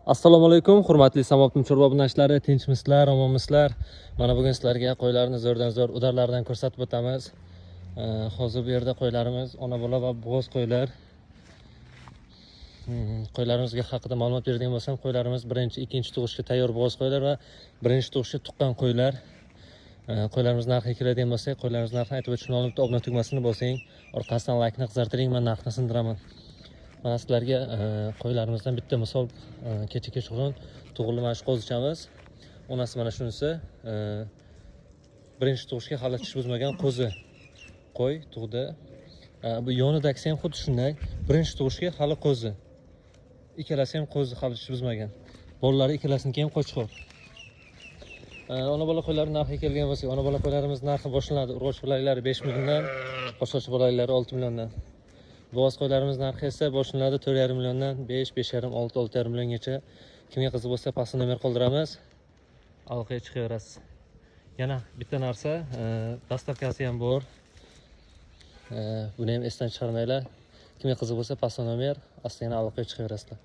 Assalomu alaykum, hurmatli Samobtim chorva obunachilari, tinchmisizlar, omonmisizlar? Mana bugun sizlarga qo'ylarni zo'rdan zo'r udarlaridan ko'rsatib o'tamiz. Hozir bu yerda qo'ylarimiz ona bola va bo'g'oz qo'ylar. Qo'ylarimizga haqida ma'lumot beradigan bo'lsam, qo'ylarimiz birinchi, ikkinchi tug'ishga tayyor bo'g'oz qo'ylar va birinchi tug'ishga tuqqan qo'ylar. Qo'ylarimiz narxiga keladigan bo'lsak, qo'ylarimiz narxini aytib o'tishni olib, obuna tugmasini bosing, orqasidan laykni qizartiring, men narxini sindiraman. Mana sizlarga qo'ylarimizdan bitta misol kecha kechqurun tug'ildi mana shu qo'zichamiz. Onasi mana shunisi birinchi tug'ishga hali tish buzmagan qo'zi qo'y tug'di. Bu yonidagisi ham xuddi shunday, birinchi tug'ishga hali qo'zi. Ikkalasi ham qo'zi, hali tish buzmagan. Bolalari ikkalasiniki ham qo'chqor. Ona bola qo'ylarning narxiga kelgan bo'lsak, ona bola qo'ylarimiz narxi boshlanadi. Urg'och bolaklari 5 milliondan, boshqacha bolaklari 6 milliondan. Bo'g'oz qo'ylarimiz narxi esa boshlanadi 4,5 milliondan 5, 5,5, 6, 6,5 milliongacha. Kimga qiziq bo'lsa, pastda nomer qoldiramiz. Aloqaga chiqaverasiz. Yana bitta narsa, dastavkasi ham bor. Buni ham esdan chiqarmanglar. Kimga qiziq bo'lsa, pastda nomer, asta yana aloqaga chiqaverasizlar.